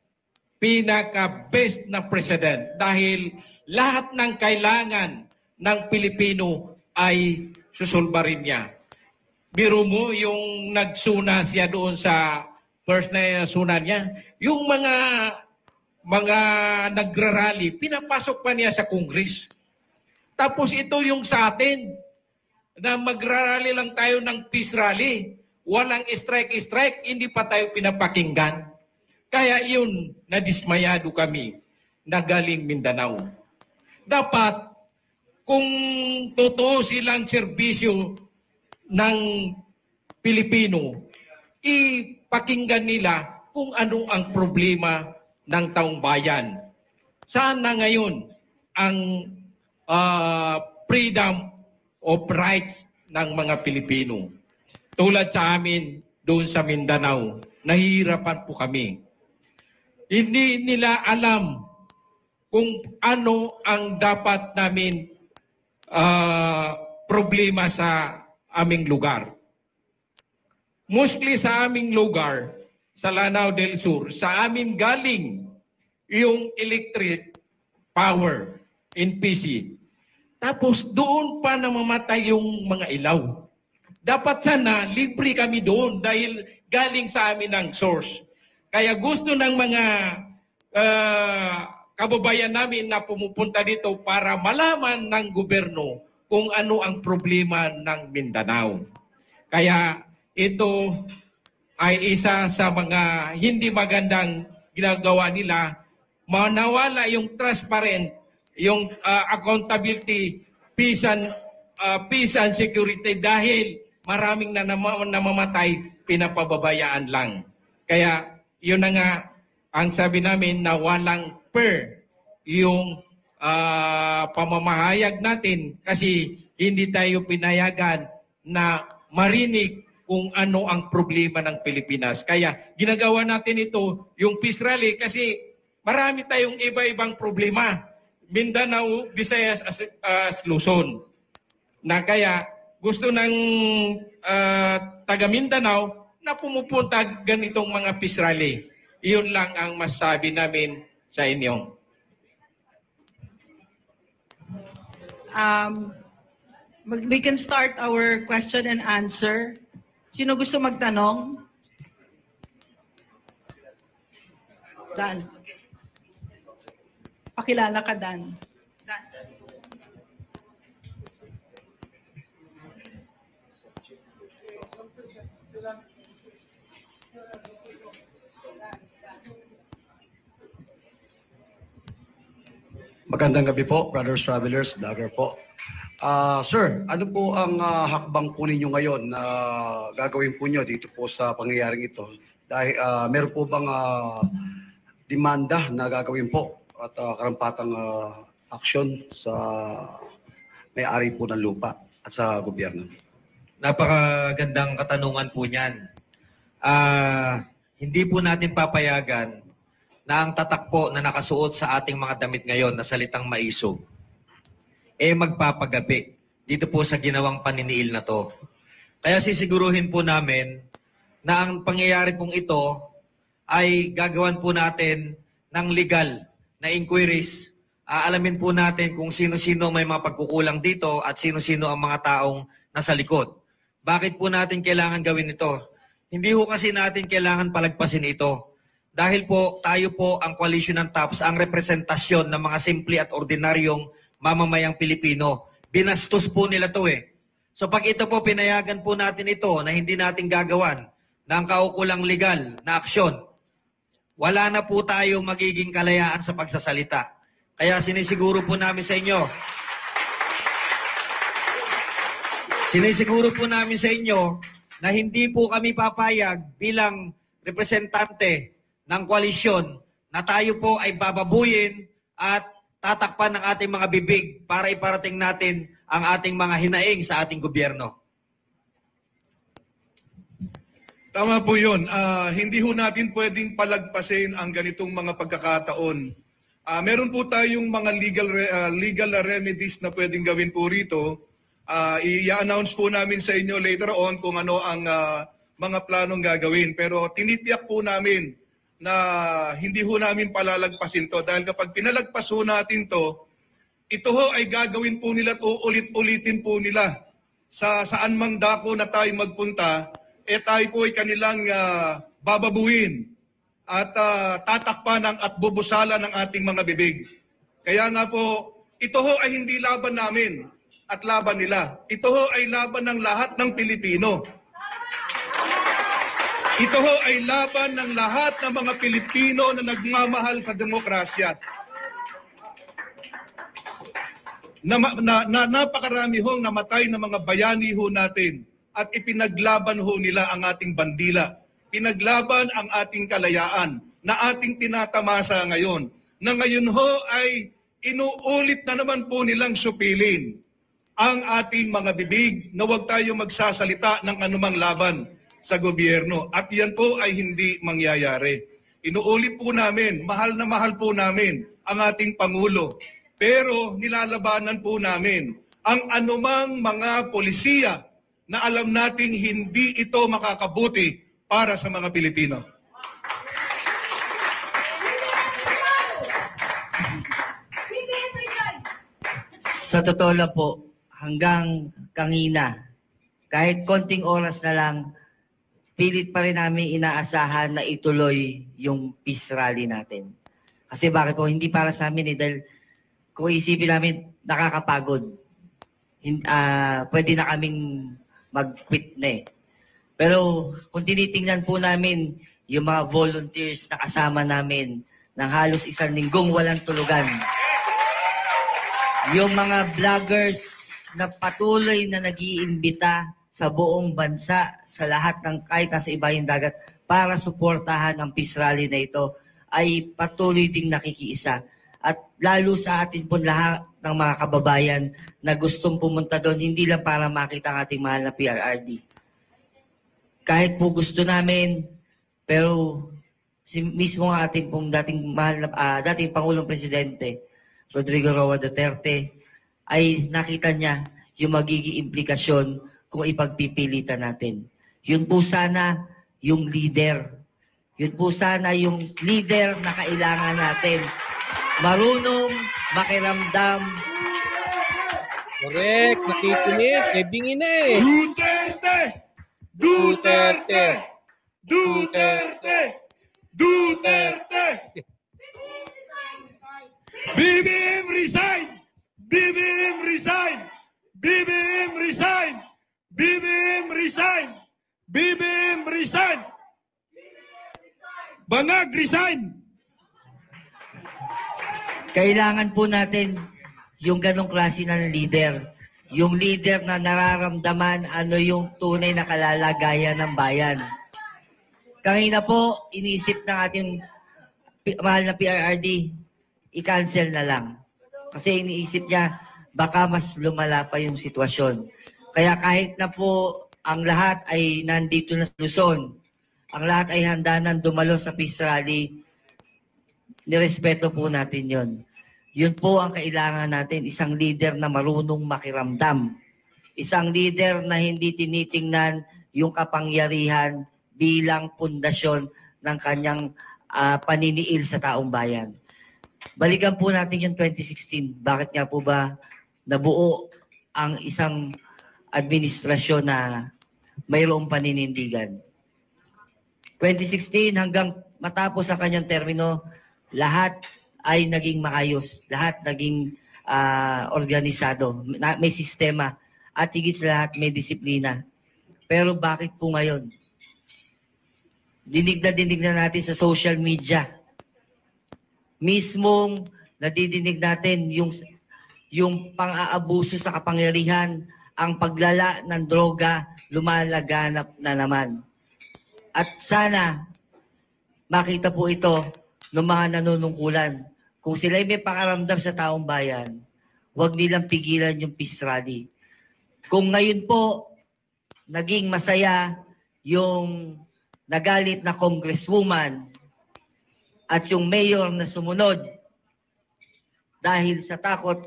pinaka-best na president dahil lahat ng kailangan ng Pilipino ay susolbarin niya. Biro mo yung nagsuna siya doon sa first na suna niya, yung mga nagrarally, pinapasok pa niya sa Congress. Tapos ito yung sa atin, na magrarally lang tayo ng peace rally. Walang strike, hindi pa tayo pinapakinggan. Kaya yun, nadismayado kami na galing Mindanao. Dapat, kung totoo silang serbisyo ng Pilipino, ipakinggan nila kung ano ang problema ng taong bayan. Sana ngayon ang freedom of rights ng mga Pilipino. Tulad sa amin doon sa Mindanao, nahihirapan po kami. Hindi nila alam kung ano ang dapat namin problema sa aming lugar. Mostly sa aming lugar, sa Lanao del Sur, sa amin galing yung electric power in PC. Tapos doon pa namamatay yung mga ilaw. Dapat sana libre kami doon dahil galing sa amin ang source. Kaya gusto ng mga kababayan namin na pumupunta dito para malaman ng gobyerno kung ano ang problema ng Mindanao. Kaya ito ay isa sa mga hindi magandang ginagawa nila. Manawala yung transparent, yung accountability, peace and security dahil maraming namamatay, pinapababayaan lang. Kaya yun na nga ang sabi namin na walang yung pamamahayag natin kasi hindi tayo pinayagan na marinig kung ano ang problema ng Pilipinas. Kaya ginagawa natin ito, yung peace rally, kasi marami tayong iba-ibang problema. Mindanao, Visayas, Luzon. Na kaya gusto ng taga Mindanao na pumupunta ganitong mga peace rally. Iyon lang ang masasabi namin sa inyo. We can start our question and answer. Sino gusto magtanong? Dan. Pakilala ka, Dan. Dan. Magandang gabi po, brothers, travelers, vlogger po. Sir, ano po ang hakbang po ninyo ngayon na gagawin po nyo dito po sa pangyayaring ito? Dahil meron po bang demanda na gagawin po at karampatang aksyon sa may-ari po ng lupa at sa gobyerno? Napakagandang katanungan po niyan. Hindi po natin papayagan na ang tatak po na nakasuot sa ating mga damit ngayon na salitang maisog, magpapagabi dito po sa ginawang paniniil na to. Kaya sisiguruhin po namin na ang pangyayari pong ito ay gagawan po natin ng legal na inquiries. Alamin po natin kung sino-sino may mga pagkukulang dito at sino-sino ang mga taong nasa likod. Bakit po natin kailangan gawin ito? Hindi po kasi natin kailangan palagpasin ito. Dahil po tayo po ang coalition ng TAPS, ang representasyon ng mga simple at ordinaryong mamamayang Pilipino. Binastos po nila to eh. So pag ito po, pinayagan po natin ito na hindi natin gagawan ng kaukulang legal na aksyon, wala na po tayong magiging kalayaan sa pagsasalita. Kaya sinisiguro po namin sa inyo, na hindi po kami papayag bilang representante ng koalisyon na tayo po ay bababuyin at tatakpan ng ating mga bibig para iparating natin ang ating mga hinaing sa ating gobyerno. Tama po yun. Hindi ho natin pwedeng palagpasin ang ganitong mga pagkakataon. Meron po tayong mga legal remedies na pwedeng gawin po rito. I-announce po namin sa inyo later on kung ano ang mga planong gagawin. Pero tinitiyak po namin na hindi ho namin palalagpasin to. Dahil kapag pinalagpas ho natin to, ito ho ay gagawin po nila at ulit-ulitin po nila. Saan mang dako na tayo magpunta, tayo po ay kanilang bababuin at tatakpan at bubusala ng ating mga bibig. Kaya nga po, ito ho ay hindi laban namin at laban nila. Ito ho ay laban ng lahat ng Pilipino. Ito ho ay laban ng lahat ng mga Pilipino na nagmamahal sa demokrasya. Napakarami hong namatay na mga bayani ho natin at ipinaglaban ho nila ang ating bandila. Pinaglaban ang ating kalayaan na ating tinatamasa ngayon. Na ngayon ho ay inuulit na naman po nilang supilin ang ating mga bibig na huwag tayo magsasalita ng anumang laban sa gobyerno. At yan po ay hindi mangyayari. Inuulit po namin, mahal na mahal po namin ang ating Pangulo. Pero nilalabanan po namin ang anumang mga polisiya na alam nating hindi ito makakabuti para sa mga Pilipino. Sa totoo lang po, hanggang kanina, kahit konting oras na lang, pilit pa rin namin inaasahan na ituloy yung peace rally natin. Kasi bakit po? Hindi para sa amin dahil kung isipin namin, nakakapagod. Pwede na kaming mag-quit na eh. Pero kung tinitingnan po namin yung mga volunteers na kasama namin ng halos 1 linggong walang tulugan, yung mga vloggers na patuloy na nag-iimbita sa buong bansa, sa lahat ng kahit nasa ibayong dagat, para suportahan ang peace rally na ito, ay patuloy ding nakikiisa. At lalo sa atin po lahat ng mga kababayan na gustong pumunta doon, hindi lang para makita ang ating mahal na PRRD. Kahit po gusto namin, pero mismo ang ating pong dating Pangulong Presidente, Rodrigo Roa Duterte, ay nakita niya yung magiging implikasyon kung ipagpipilitan natin. Yun po sana yung leader. Yun po sana yung leader na kailangan natin. Marunong makiramdam. Correct, nakikinig. May bingin eh. Duterte! Duterte! Duterte! Duterte! BBM resign! BBM resign! BBM resign! BBM resign! BBM resign! Banag resign! Kailangan po natin yung ganong klase ng leader. Yung leader na nararamdaman ano yung tunay na kalalagayan ng bayan. Kanina po, iniisip ng ating mahal na PRRD, i-cancel na lang. Kasi iniisip niya, baka mas lumala pa yung sitwasyon. Kaya kahit na po ang lahat ay nandito na sa Luzon, ang lahat ay handa nang dumalo sa peace rally, nirespeto po natin yon. Yun po ang kailangan natin, isang leader na marunong makiramdam. Isang leader na hindi tinitingnan yung kapangyarihan bilang pundasyon ng kanyang paniniil sa taong bayan. Balikan po natin yung 2016. Bakit nga po ba nabuo ang isang administrasyon na mayroong paninindigan? 2016 hanggang matapos ang kanyang termino, lahat ay naging maayos. Lahat naging organisado. May sistema. At higit sa lahat, may disiplina. Pero bakit po ngayon? Dinig na natin sa social media. Mismong nadidinig natin yung pang-aabuso sa kapangyarihan, ang paglala ng droga, lumalaganap na naman. At sana makita po ito ng mga nanunungkulan. Kung sila'y may pakaramdam sa taong bayan, huwag nilang pigilan yung peace rally. Kung ngayon po, naging masaya yung nagalit na congresswoman at yung mayor na sumunod dahil sa takot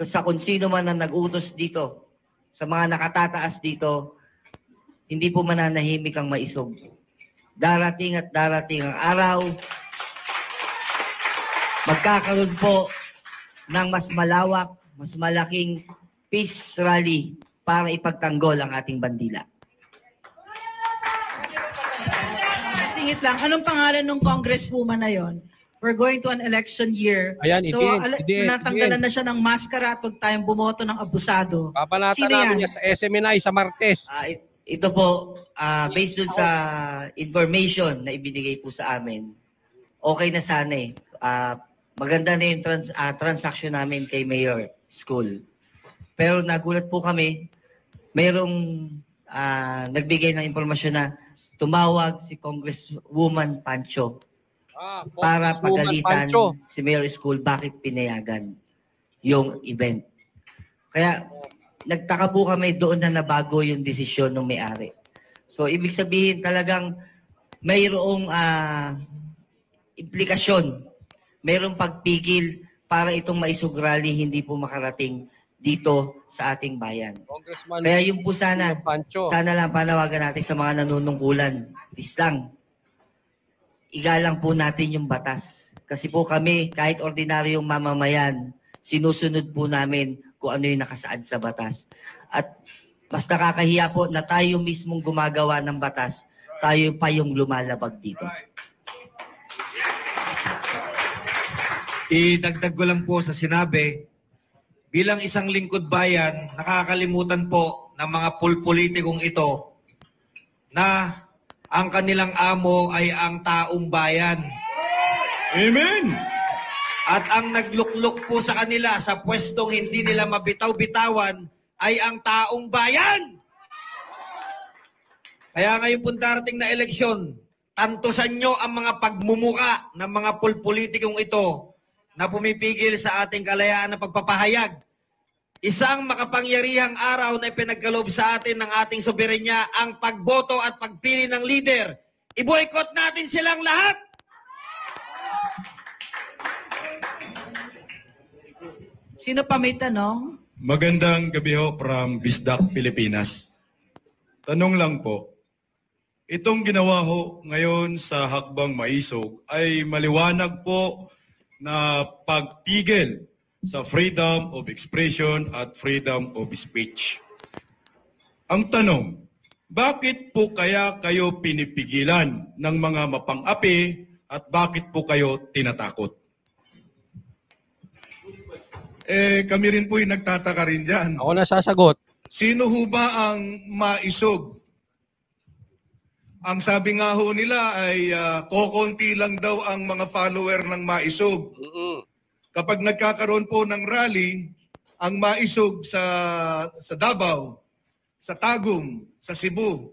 sa kung sino man ang nag-utos dito, sa mga nakatataas dito, hindi po mananahimik ang maisog. Darating at darating ang araw, magkakaroon po ng mas malawak, mas malaking peace rally para ipagtanggol ang ating bandila. Singit lang, anong pangalan ng congresswoman na yon? We're going to an election year. Ayan, so, natanggalan na siya ng maskara at huwag tayong bumoto ng abusado. Papanata Sino namin yan? yan sa SMNI sa Martes. Ito po, based dun sa information na ibinigay po sa amin, okay na sana eh. Maganda na yung transaction namin kay Mayor School. Pero nagulat po kami, mayroong nagbigay ng impormasyon na tumawag si Congresswoman Pancho para pagalitan si Mayor School bakit pinayagan yung event. Kaya nagtaka po kami doon na nabago yung desisyon ng may-ari. So ibig sabihin talagang mayroong implikasyon, mayroong pagpigil para itong maisog rally hindi po makarating dito sa ating bayan. Kaya yun po sana lang panawagan natin sa mga nanunungkulan. Please lang, igalang po natin yung batas. Kasi po kami, kahit ordinaryong mamamayan, sinusunod po namin kung ano yung nakasaad sa batas. At mas nakakahiya po na tayo mismong gumagawa ng batas, tayo pa yung lumalabag dito. Idagdag ko lang po sa sinabi, bilang isang lingkod bayan, nakakalimutan po ng mga pulpolitikong ito na ang kanilang amo ay ang taong bayan. Amen! At ang nagluklok po sa kanila sa pwestong hindi nila mabitaw-bitawan ay ang taong bayan. Kaya ngayon po darating na eleksyon, tantusan nyo ang mga pagmumuka ng mga pulpolitikong ito na pumipigil sa ating kalayaan na pagpapahayag. Isang makapangyarihang araw na ipinagkaloob sa atin ng ating soberenya ang pagboto at pagpili ng leader. I-boycott natin silang lahat. Sino pa may tanong? Magandang gabi ho from Bisdak, Pilipinas. Tanong lang po, itong ginawa ho ngayon sa Hakbang Maisog ay maliwanag po na pagpigil sa freedom of expression at freedom of speech. Ang tanong, bakit po kaya kayo pinipigilan ng mga mapang-api at bakit po kayo tinatakot? Kami rin po yung nagtataka rin dyan. Ako na sasagot. Sino ho ba ang maisog? Ang sabi nga ho nila ay kokonti lang daw ang mga follower ng maisog. Kapag nagkakaroon po ng rally, ang maisog sa Davao, sa Tagum, sa Cebu,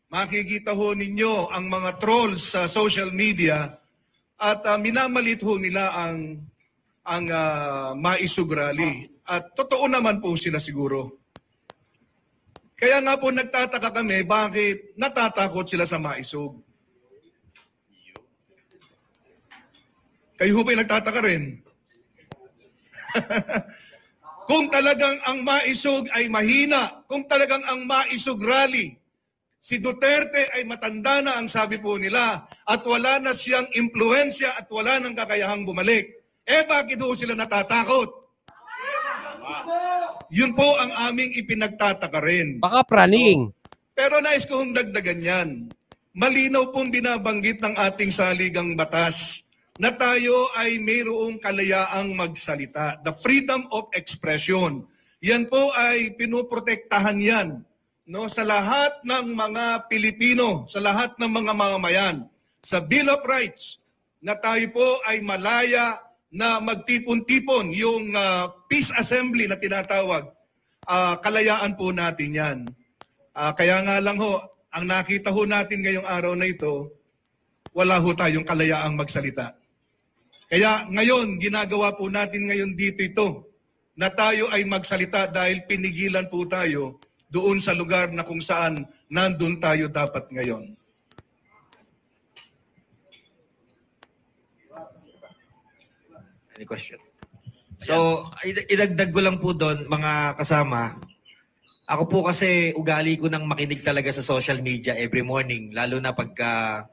makikita ho ninyo ang mga trolls sa social media at minamalit ho nila ang maisog rally. At totoo naman po sila siguro. Kaya nga po nagtataka kami bakit natatakot sila sa maisog. Kayo ho ba'y nagtataka rin? Kung talagang ang maisog ay mahina, kung talagang ang maisog rally, Si Duterte ay matanda na ang sabi po nila at wala na siyang impluensya at wala nang kakayahang bumalik. Bakit ho sila natatakot? Yun po ang aming ipinagtataka rin. Baka praning. Pero nais kong dagdagan yan. Malinaw pong binabanggit ng ating saligang batas na tayo ay mayroong kalayaang magsalita. The freedom of expression. Yan po ay pinoprotektahan yan, no, sa lahat ng mga Pilipino, sa lahat ng mga mamamayan. Sa Bill of Rights na tayo po ay malaya na magtipon-tipon, yung peace assembly na tinatawag, kalayaan po natin yan. Kaya nga lang ho, ang nakita ho natin ngayong araw na ito, wala ho tayong kalayaang magsalita. Kaya ngayon, ginagawa po natin ngayon dito ito, na tayo ay magsalita dahil pinigilan po tayo doon sa lugar na kung saan nandun tayo dapat ngayon. Any question? So, idagdag ko lang po doon, mga kasama. Ako po kasi ugali ko nang makinig talaga sa social media every morning, lalo na pagka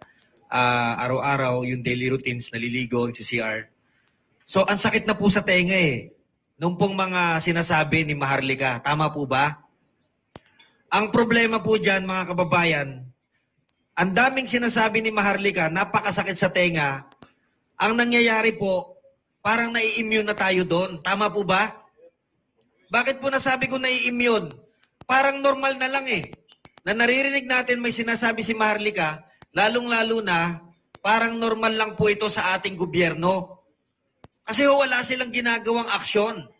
araw-araw yung daily routines, naliligo, yung CR. So, ang sakit na po sa tenga eh. Nung pong mga sinasabi ni Maharlika, tama po ba? Ang problema po dyan, mga kababayan, ang daming sinasabi ni Maharlika, napakasakit sa tenga. Ang nangyayari po, parang nai-immune na tayo doon. Tama po ba? Bakit po nasabi ko nai-immune? Parang normal na lang eh. Na naririnig natin may sinasabi si Maharlika, lalong-lalo na, parang normal lang po ito sa ating gobyerno. Kasi wala silang ginagawang aksyon.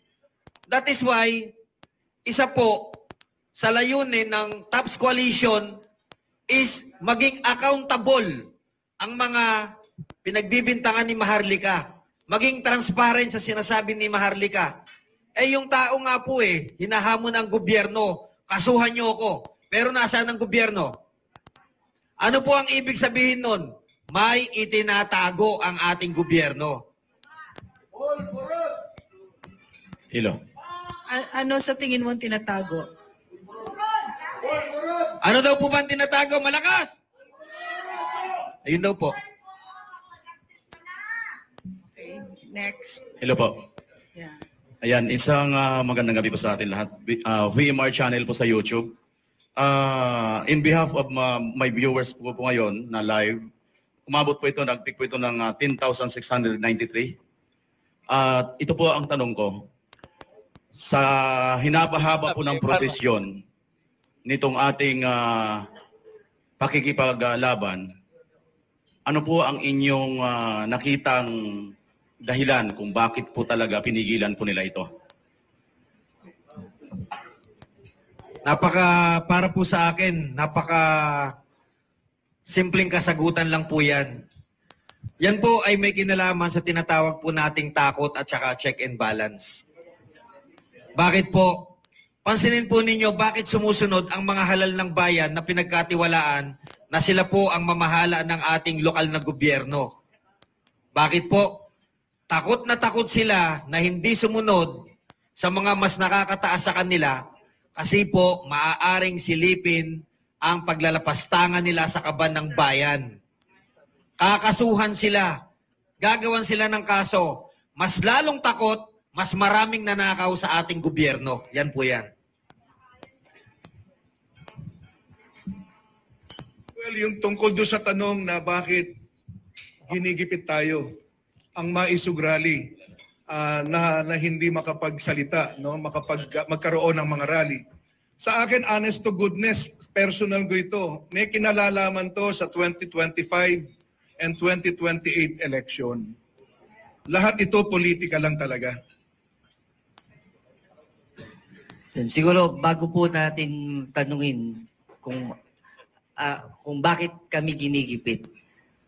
That is why, isa po sa layunin ng TAPS Coalition is maging accountable ang mga pinagbibintangan ni Maharlika. Maging transparent sa sinasabi ni Maharlika. Yung tao nga po hinahamon ng gobyerno, kasuhan niyo ako. Pero nasaan ang gobyerno? Ano po ang ibig sabihin nun? May itinatago ang ating gobyerno. Hello. Ano sa tingin mo ang tinatago? Ano daw po ba ang tinatago? Malakas! Ayun daw po. Okay, next. Hello po. Yeah. Ayan, isang magandang gabi po sa atin lahat. VMR channel po sa YouTube. In behalf of my viewers po ngayon na live, umabot po ito, nag-pick po ito ng 10,693. At ito po ang tanong ko. Sa hinapahaba po ng prosesyon nitong ating pakikipaglaban, ano po ang inyong nakitang dahilan kung bakit po talaga pinigilan po nila ito? Para po sa akin, simpleng kasagutan lang po yan. Yan po ay may kinalaman sa tinatawag po nating takot at saka check and balance. Bakit po? Pansinin po ninyo, bakit sumusunod ang mga halal ng bayan na pinagkatiwalaan na sila po ang mamahala ng ating lokal na gobyerno? Bakit po? Takot na takot sila na hindi sumunod sa mga mas nakakataas sa kanila kasi po maaaring silipin ang paglalapastangan nila sa kaban ng bayan. Kakasuhan sila. Gagawan sila ng kaso. Mas lalong takot, mas maraming nanakaw sa ating gobyerno. Yan po yan. Well, yung tungkol doon sa tanong na bakit ginigipit tayo, ang maisugrali na hindi makapagsalita, no, magkaroon ng mga rally. Sa akin, honest to goodness, personal ko ito. May kinalalaman to sa 2025 and 2028 election. Lahat ito politika lang talaga. Siguro bago po natin tanungin kung bakit kami ginigipit,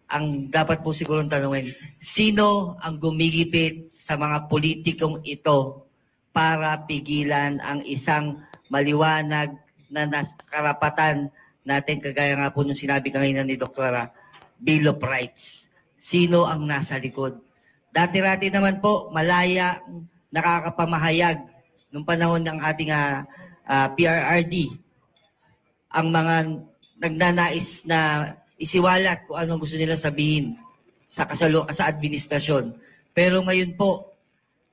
ang dapat po siguro tanungin, sino ang gumigipit sa mga politikong ito para pigilan ang isang maliwanag na karapatan natin, kagaya nga po nung sinabi kanina ni Dr. Bill of Rights. Sino ang nasa likod? Dati-rati naman po, malaya nakakapamahayag nung panahon ng ating PRRD ang mga nagnanais na isiwalat kung anong gusto nila sabihin sa administrasyon. Pero ngayon po,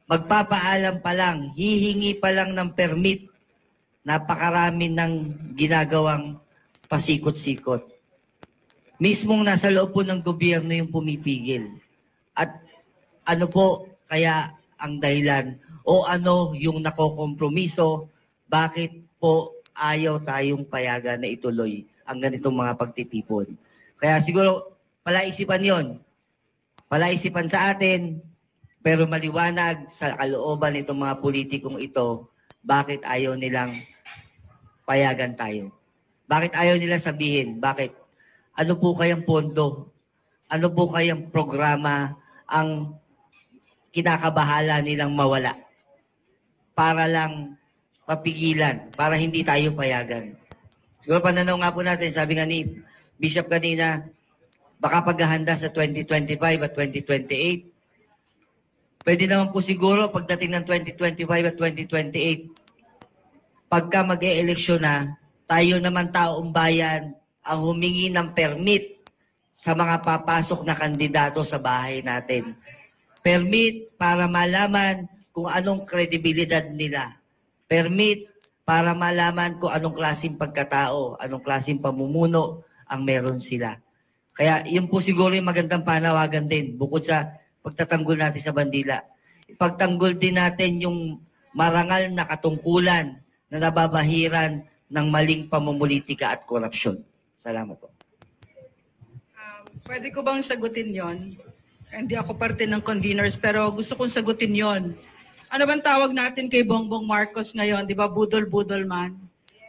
magpapaalam pa lang, hihingi pa lang ng permit, napakarami ng ginagawang pasikot-sikot. Mismong nasa loob po ng gobyerno yung pumipigil. At ano po kaya ang dahilan o ano yung nakokompromiso, bakit po ayaw tayong payagan na ituloy ang ganitong mga pagtitipon. Kaya siguro palaisipan yon, palaisipan sa atin, pero maliwanag sa kalooban itong mga politikong ito, bakit ayaw nilang payagan tayo. Bakit ayaw nila sabihin, bakit? Ano po kayang pondo? Ano po kayang programa ang kinakabahala nilang mawala para lang papigilan, para hindi tayo payagan? Siguro pananaw nga po natin, sabi nga ni Bishop kanina, baka paghahanda sa 2025 at 2028. Pwede naman po siguro pagdating ng 2025 at 2028, pagka mag-e-eleksyon na, tayo naman taong bayan ang humingi ng permit sa mga papasok na kandidato sa bahay natin. Permit para malaman kung anong kredibilidad nila. Permit para malaman kung anong klaseng pagkatao, anong klaseng pamumuno ang meron sila. Kaya yun po siguro yung magandang panawagan din, bukod sa pagtatanggol natin sa bandila. Ipagtanggol din natin yung marangal na katungkulan na nababahiran ng maling pamumulitika at korupsyon. Salamat po. Pwede ko bang sagutin yon? Hindi ako parte ng conveners, pero gusto kong sagutin yon. Ano bang tawag natin kay Bongbong Marcos ngayon? Di ba, budol-budol man?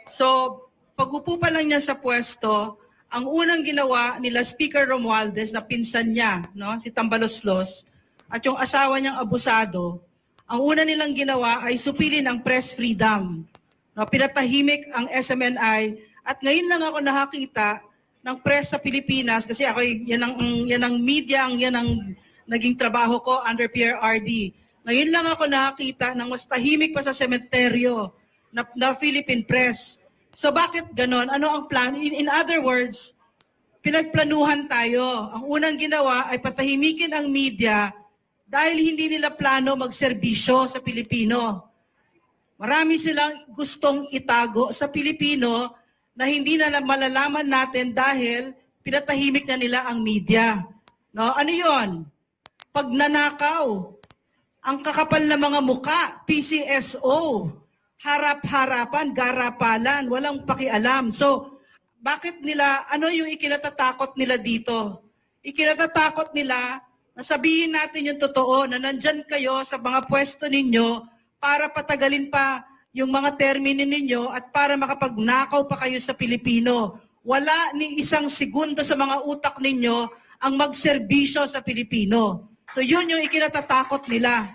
So, pag-upo pa lang niya sa pwesto, ang unang ginawa nila Speaker Romualdez na pinsan niya, no, si Tambaloslos, at yung asawa niyang abusado, ang una nilang ginawa ay supilin ang press freedom. No, pinatahimik ang SMNI, at ngayon lang ako nakakita ng press sa Pilipinas kasi ako yan ang media, yan ang naging trabaho ko under PRRD. Ngayon lang ako nakakita ng mas tahimik pa sa sementeryo na Philippine press. So bakit ganon? Ano ang plan? In other words, pinagplanuhan tayo. Ang unang ginawa ay patahimikin ang media dahil hindi nila plano magserbisyo sa Pilipino. Marami silang gustong itago sa Pilipino na hindi na malalaman natin dahil pinatahimik na nila ang media. No? Ano yon? Pagnanakaw, ang kakapal na mga muka, PCSO, harap-harapan, garapalan, walang pakialam. So, bakit nila, ano yung ikinatatakot nila dito? Ikinatatakot nila na sabihin natin yung totoo, na nandyan kayo sa mga pwesto ninyo para patagalin pa yung mga termino ninyo at para makapagnakaw pa kayo sa Pilipino. Wala ni isang segundo sa mga utak ninyo ang magserbisyo sa Pilipino. So yun yung ikinatatakot nila.